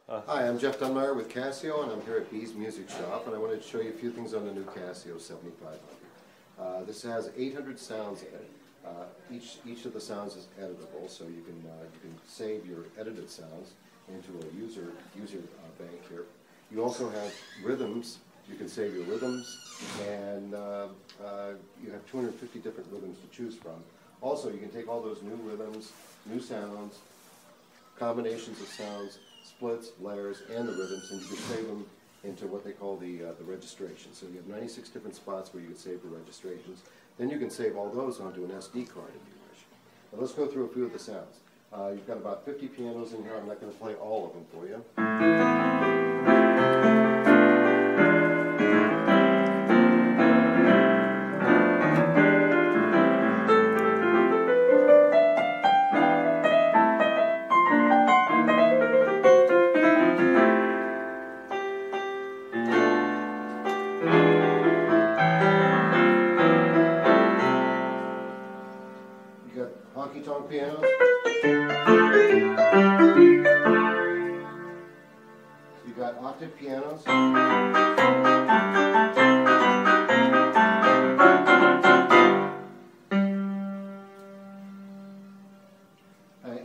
Hi, I'm Jeff Dunmire with Casio, and I'm here at B's Music Shop, and I wanted to show you a few things on the new Casio 7500. This has 800 sounds in it. Each of the sounds is editable, so you can save your edited sounds into a user bank here. You also have rhythms. You can save your rhythms, and you have 250 different rhythms to choose from. Also, you can take all those new rhythms, new sounds, combinations of sounds, splits, layers, and the rhythms, and you can save them into what they call the registration. So you have 96 different spots where you can save the registrations. Then you can save all those onto an SD card if you wish. Now let's go through a few of the sounds. You've got about 50 pianos in here. I'm not going to play all of them for you. Honky-tonk pianos. You've got octave pianos.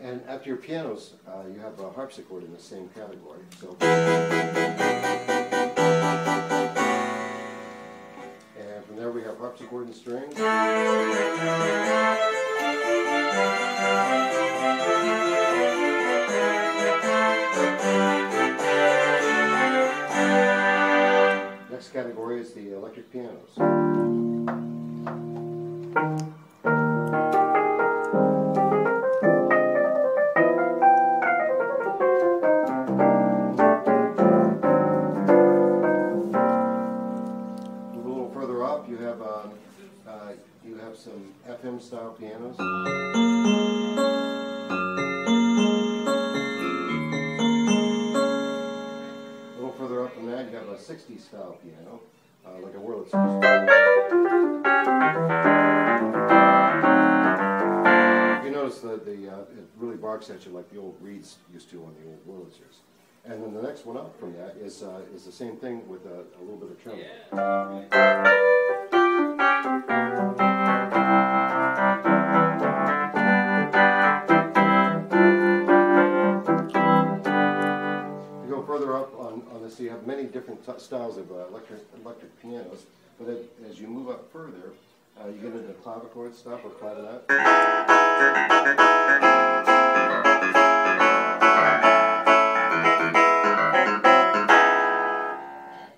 And after your pianos, you have a harpsichord in the same category. So, and from there we have harpsichord and strings. Next category is the electric pianos. Move a little further up, you have some FM style pianos. You have a 60s style piano, like a Wurlitzer. You notice that it really barks at you like the old reeds used to on the old Wurlitzers. And then the next one up from that is the same thing with a little bit of tremolo. So you have many different styles of electric pianos, but as you move up further, you get into clavichord stuff or clavinet.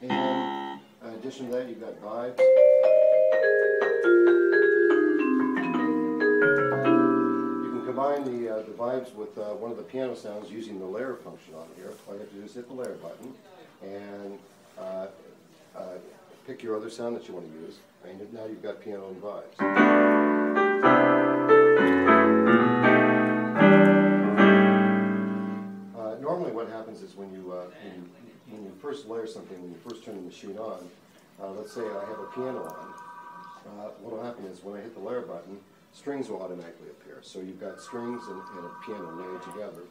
And in addition to that, you've got vibes. You can combine the vibes with one of the piano sounds using the layer function on here. All you have to do is hit the layer button and pick your other sound that you want to use, and now you've got piano and vibes. Normally what happens is when you first layer something, when you first turn the machine on, let's say I have a piano on, what will happen is when I hit the layer button, strings will automatically appear. So you've got strings and a piano layered together.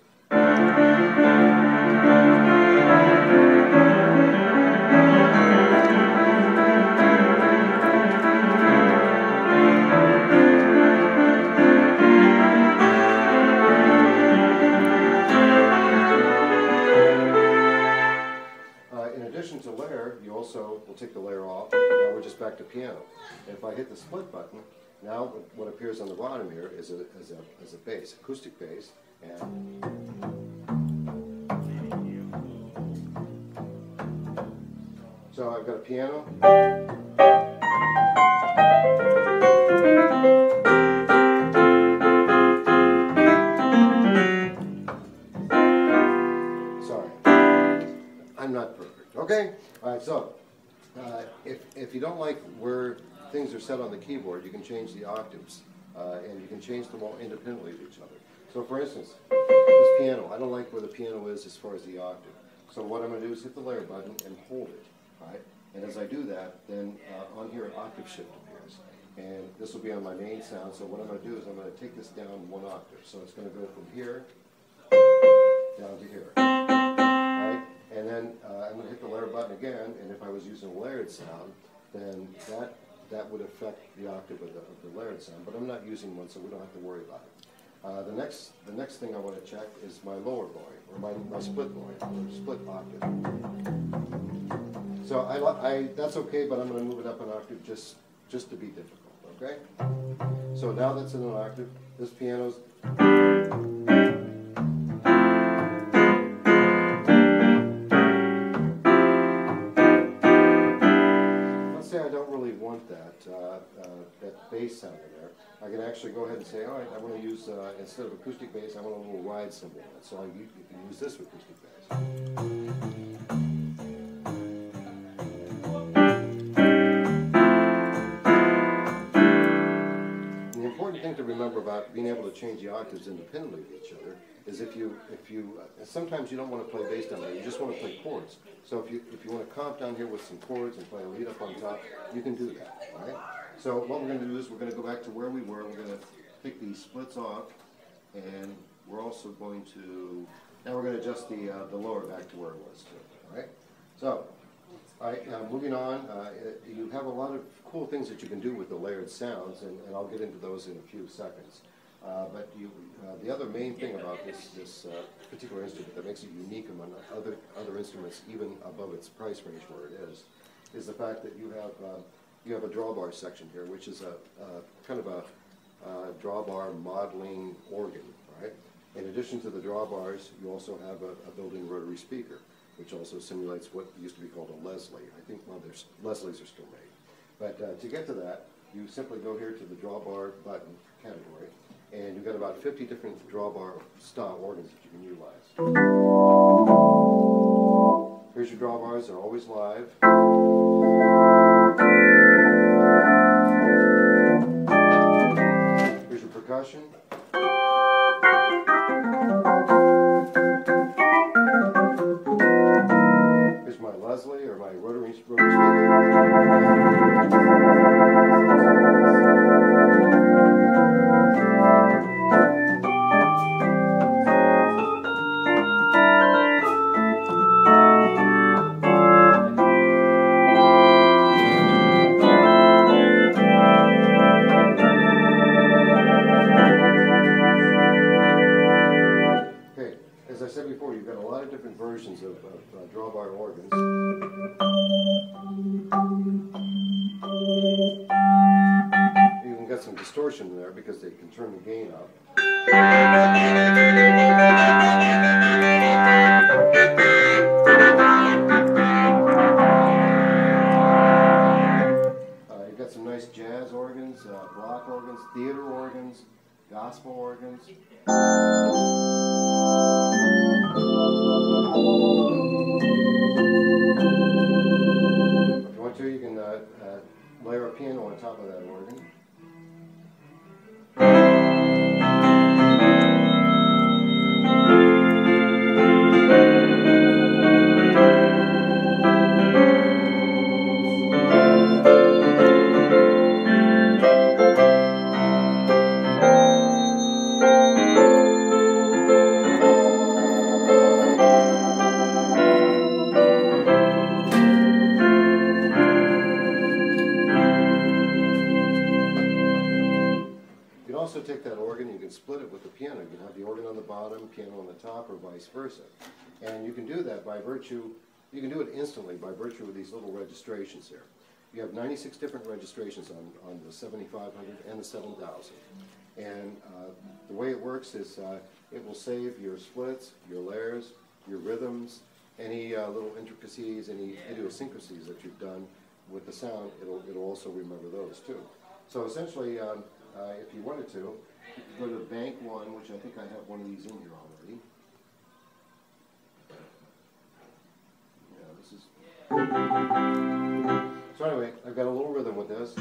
In addition to layer, you also will take the layer off. Now we're just back to piano. And if I hit the split button, now what appears on the bottom here is a bass, acoustic bass, and so I've got a piano. Sorry, I'm not perfect. Okay, all right. So if you don't like where things are set on the keyboard, you can change the octaves, and you can change them all independently of each other. So for instance, this piano, I don't like where the piano is as far as the octave. So what I'm going to do is hit the layer button and hold it, right? And as I do that, then on here an octave shift appears. And this will be on my main sound, so what I'm going to do is I'm going to take this down one octave. So it's going to go from here down to here. All right? And then I'm going to hit the layer button again, and if I was using a layered sound, then that would affect the octave of the layered sound, but I'm not using one, so we don't have to worry about it. The next thing I want to check is my lower volume, or my split volume, or split octave. So that's okay, but I'm going to move it up an octave just to be difficult, okay? So now that's in an octave. This piano's... Let's say I don't really want that bass sound in there. I can actually go ahead and say, all right, I want to use, instead of acoustic bass, I want a little ride cymbal in it. So you can use this acoustic bass. The thing to remember about being able to change the octaves independently of each other is if you sometimes you don't want to play bass down there, you just want to play chords. So if you want to comp down here with some chords and play a lead up on top, you can do that, all right? So what we're going to do is we're going to go back to where we were. We're going to pick these splits off, and we're also going to, now we're going to adjust the lower back to where it was too, all right? So, all right, moving on, you have a lot of cool things that you can do with the layered sounds, and I'll get into those in a few seconds. But the other main thing about this particular instrument that makes it unique among other instruments, even above its price range where it is the fact that you have a drawbar section here, which is a kind of a drawbar modeling organ, right? In addition to the drawbars, you also have a built-in rotary speaker, which also simulates what used to be called a Leslie. I think, well, Leslies are still made. But to get to that, you simply go here to the drawbar button category, and you've got about 50 different drawbar style organs that you can utilize. Here's your drawbars, they're always live. Here's your percussion. Here's my Leslie, or my rotary speaker. As I said before, you've got a lot of different versions of drawbar organs. You can get some distortion in there because they can turn the gain up. You've got some nice jazz organs, block organs, theater organs, gospel organs. If you want to, you can layer a piano on top of that organ. Also take that organ, you can split it with the piano. You can have the organ on the bottom, piano on the top, or vice versa. And you can do that by virtue, you can do it instantly by virtue of these little registrations here. You have 96 different registrations on the 7500 and the 7000. And the way it works is it will save your splits, your layers, your rhythms, any little intricacies, any idiosyncrasies that you've done with the sound. It'll also remember those too. So essentially, if you wanted to, you could go to Bank 1, which I think I have one of these in here already. Yeah, this is... So anyway, I've got a little rhythm with this.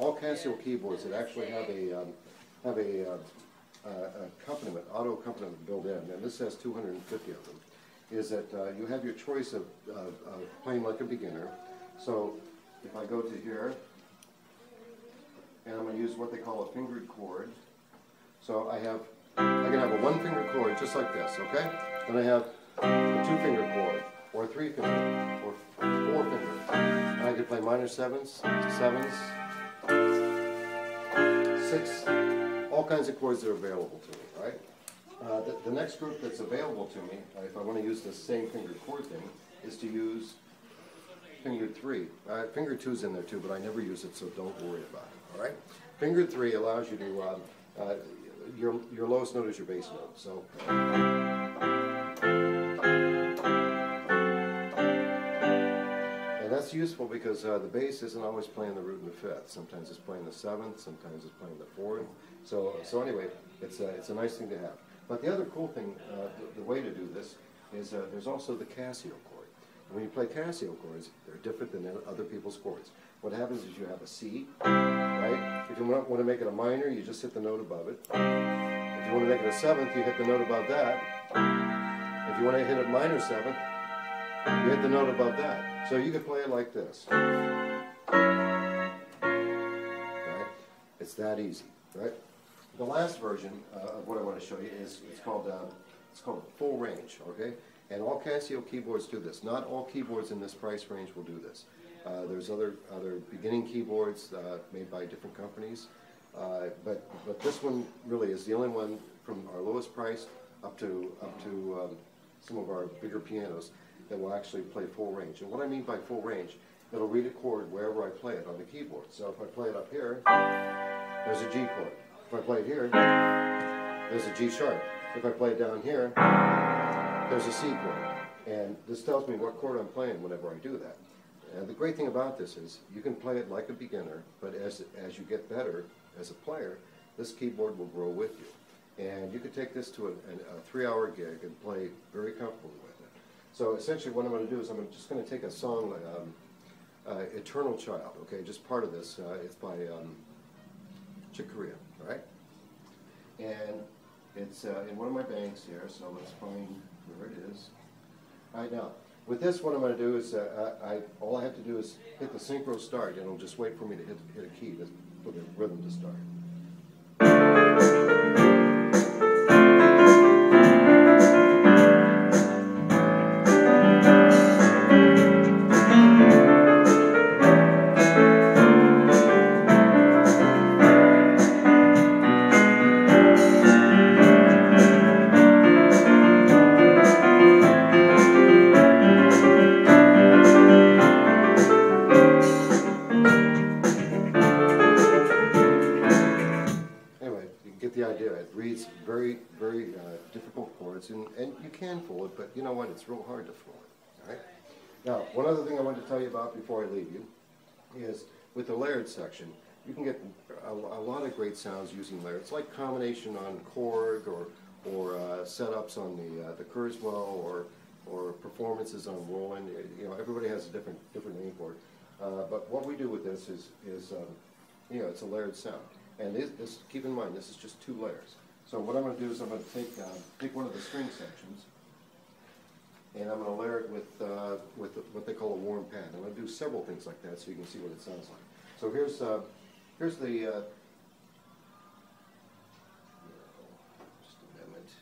all Casio keyboards that actually have a accompaniment, auto accompaniment built in, and this has 250 of them, is that you have your choice of playing like a beginner. So if I go to here, and I'm going to use what they call a fingered chord. So I can have a one-finger chord just like this, okay? Then I have a two-finger chord, or a three-finger, or four-finger. And I can play minor sevens, six, all kinds of chords that are available to me, right? The next group that's available to me, if I want to use the same fingered chord thing, is to use fingered three. Fingered two's in there too, but I never use it, so don't worry about it, all right? Fingered three allows you to, your lowest note is your bass note, so. And that's useful because the bass isn't always playing the root and the fifth. Sometimes it's playing the seventh, sometimes it's playing the fourth. So anyway, it's a nice thing to have. But the other cool thing, the way to do this, is there's also the Casio chord. When you play Casio chords, they're different than other people's chords. What happens is you have a C, right? If you want to make it a minor, you just hit the note above it. If you want to make it a seventh, you hit the note above that. If you want to hit a minor seventh, you hit the note above that. So you could play it like this. Right? It's that easy, right? The last version of what I want to show you is it's called full range, okay? And all Casio keyboards do this. Not all keyboards in this price range will do this. There's other beginning keyboards made by different companies, but this one really is the only one from our lowest price up to some of our bigger pianos that will actually play full range. And what I mean by full range, it'll read a chord wherever I play it on the keyboard. So if I play it up here, there's a G chord. If I play it here, there's a G sharp. If I play it down here, there's a C chord. And this tells me what chord I'm playing whenever I do that. And the great thing about this is you can play it like a beginner, but as you get better as a player, this keyboard will grow with you. And you could take this to a 3-hour gig and play very comfortably with it. So essentially what I'm going to do is I'm just going to take a song like Eternal Child, okay, just part of this. It's by Chick Corea, all right? And it's in one of my banks here, so let's find where it is. All right, now, with this, what I'm going to do is, all I have to do is hit the Synchro Start, and it'll just wait for me to hit a key for the rhythm to start. Very difficult chords, and you can fool it, but you know what, it's real hard to fool it, all right? Now, one other thing I want to tell you about before I leave you is with the layered section, you can get a lot of great sounds using layered. It's like combination on Chord or setups on the Kurzweil or performances on Roland. You know, everybody has a different name for it. But what we do with this is you know, it's a layered sound. And this, keep in mind, this is just 2 layers. So what I'm going to do is I'm going to take one of the string sections, and I'm going to layer it with what they call a warm pad. I'm going to do several things like that so you can see what it sounds like. So here's the just a minute.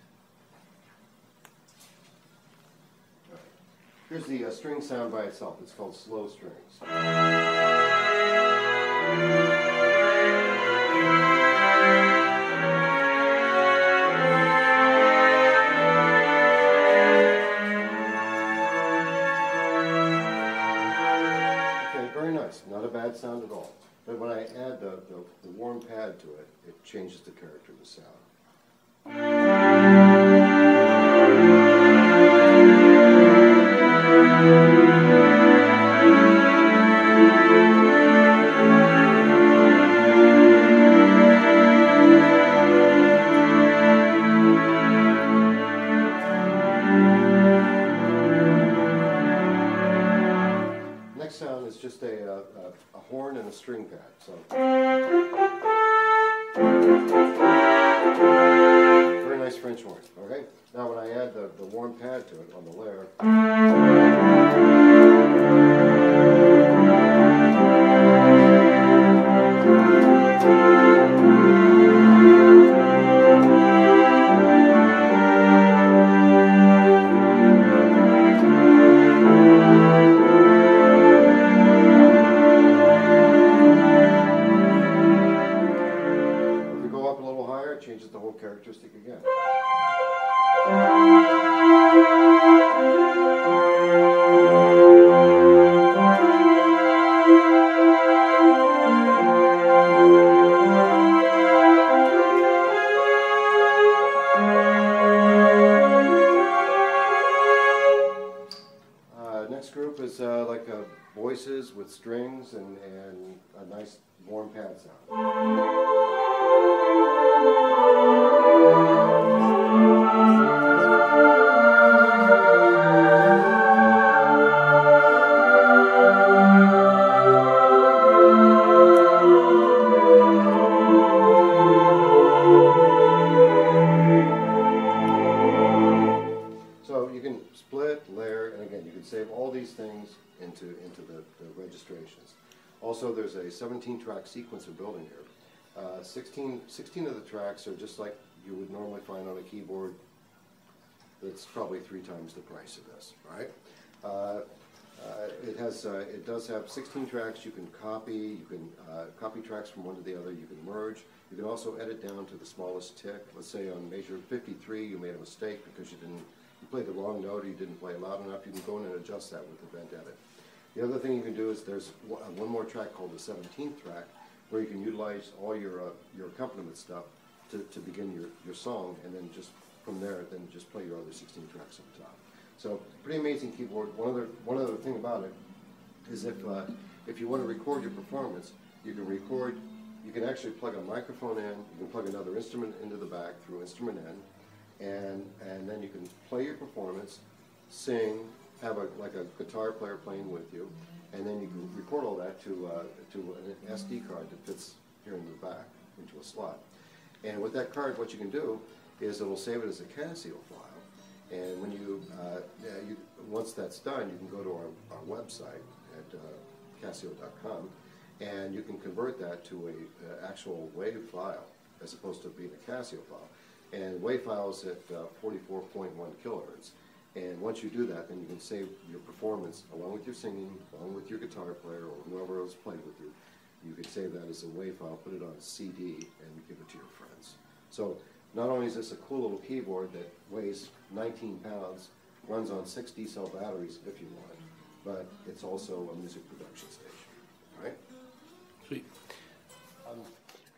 All right. Here's the string sound by itself. It's called slow strings. Not a bad sound at all. But when I add the warm pad to it, it changes the character of the sound. Next sound is just a horn and a string pad. So. French horn. Okay. Now when I add the warm pad to it on the layer. Changes the whole characteristic again. Next group is like voices with strings and a nice warm pad sound. So you can split, layer, and again, you can save all these things into the registrations. Also, there's a 17-track sequencer building here. 16 of the tracks are just like you would normally find on a keyboard. That's probably 3 times the price of this, right? It does have 16 tracks. You can copy. You can copy tracks from one to the other. You can merge. You can also edit down to the smallest tick. Let's say on measure 53, you made a mistake because you played the wrong note or you didn't play loud enough. You can go in and adjust that with the Vent Edit. The other thing you can do is there's one more track called the 17th track, where you can utilize all your accompaniment stuff to begin your song, and then just from there, then just play your other 16 tracks on top. So pretty amazing keyboard. One other thing about it is if you want to record your performance, you can record. You can actually plug a microphone in. You can plug another instrument into the back through instrument in, and then you can play your performance, sing, have like a guitar player playing with you, and then you can record all that to an SD card that fits here in the back into a slot. And with that card, what you can do is it'll save it as a Casio file, and when once that's done, you can go to our website at Casio.com, and you can convert that to a actual WAV file as opposed to being a Casio file. And WAV files at 44.1 kilohertz. And once you do that, then you can save your performance along with your singing, along with your guitar player, or whoever else played with you. You can save that as a WAV file, put it on a CD, and give it to your friends. So not only is this a cool little keyboard that weighs 19 pounds, runs on 6 D-cell batteries if you want, but it's also a music production station, right? Sweet.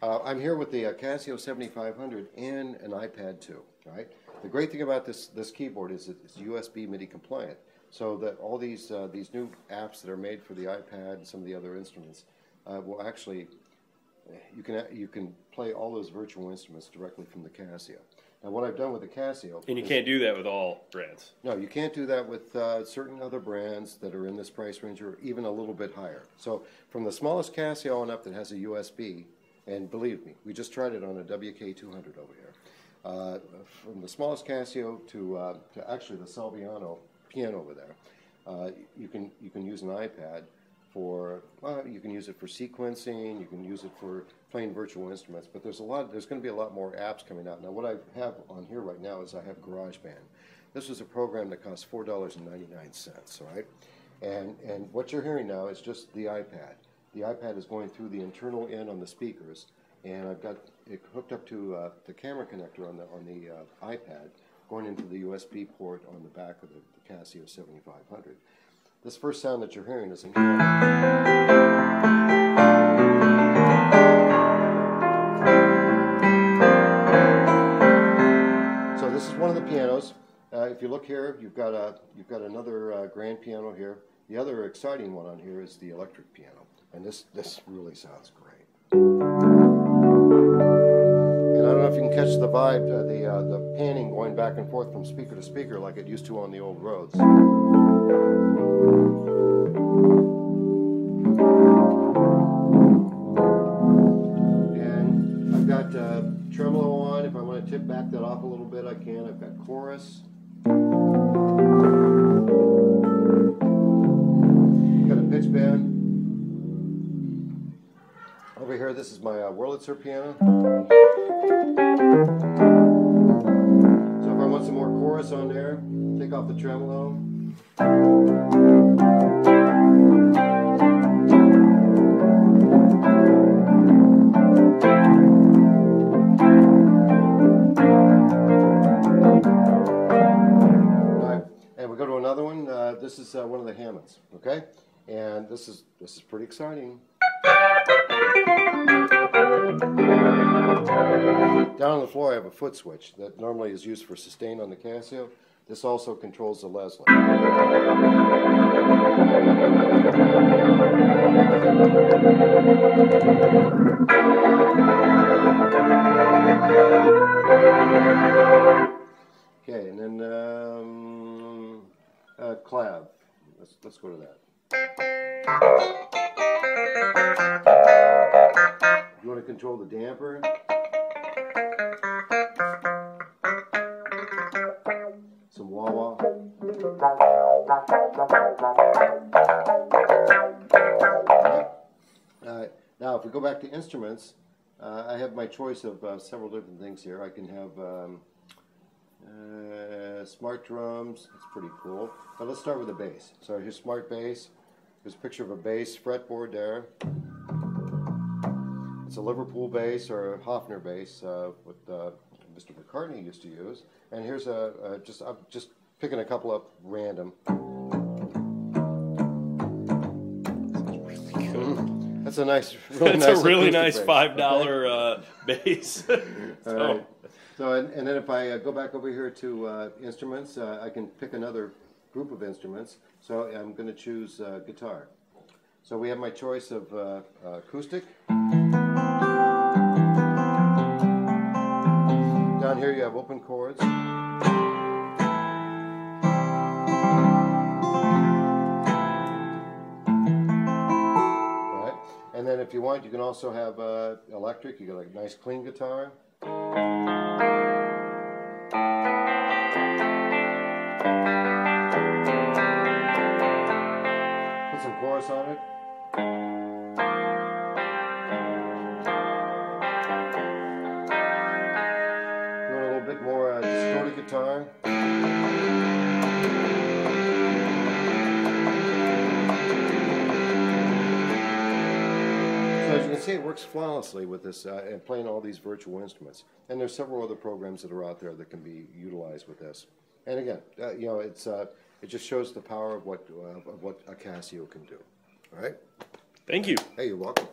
I'm here with the Casio 7500 and an Ipad2, right? The great thing about this keyboard is it's USB MIDI compliant, so that all these new apps that are made for the iPad and some of the other instruments will actually, you can play all those virtual instruments directly from the Casio. Now what I've done with the Casio... And you can't do that with all brands. No, you can't do that with certain other brands that are in this price range or even a little bit higher. So from the smallest Casio on up that has a USB, and believe me, we just tried it on a WK-200 over here. From the smallest Casio to actually the Salviano piano over there, you can use an iPad for, you can use it for sequencing, you can use it for playing virtual instruments, but there's going to be a lot more apps coming out. Now what I have on here right now is I have Garageband. This was a program that cost $4.99, right? And what you're hearing now is just the iPad. The iPad is going through the internal in on the speakers, and I've got it hooked up to the camera connector on the iPad, going into the USB port on the back of the Casio 7500. This first sound that you're hearing is in So this is one of the pianos. If you look here, you've got another grand piano here. The other exciting one on here is the electric piano. And this really sounds great. And I don't know if you can catch the vibe, the panning going back and forth from speaker to speaker like it used to on the old roads. And I've got tremolo on if I want to want to back that off a little bit, I can. I've got chorus. Got a pitch bend. Over here, this is my Wurlitzer piano. So if I want some more chorus on there, take off the tremolo. And we go to another one. This is one of the Hammonds, okay? And this is pretty exciting. Down on the floor I have a Footswitch that normally is used for sustain on the Casio. This also controls the Leslie. Okay, and then clav. Let's go to that. You want to control the damper. Some wah-wah. Now, if we go back to instruments, I have my choice of several different things here. I can have smart drums. It's pretty cool. But let's start with the bass. So here's smart bass. There's a picture of a bass fretboard there. It's a Liverpool bass or a Hofner bass, what Mr. McCartney used to use. And here's I'm just picking a couple up random. That's a nice, really That's nice. a really nice bass. $5 bass. All right. So and then if I go back over here to instruments, I can pick another group of instruments. So I'm going to choose guitar. So we have my choice of acoustic. Down here you have open chords. Right. And then if you want, you can also have electric. You got a nice clean guitar. Put some chorus on it. Doing a little bit more distorted guitar. So as you can see, it works flawlessly with this and playing all these virtual instruments. And there's several other programs that are out there that can be utilized with this. And again, you know, it just shows the power of what a Casio can do. All right. Thank you. Hey, you're welcome.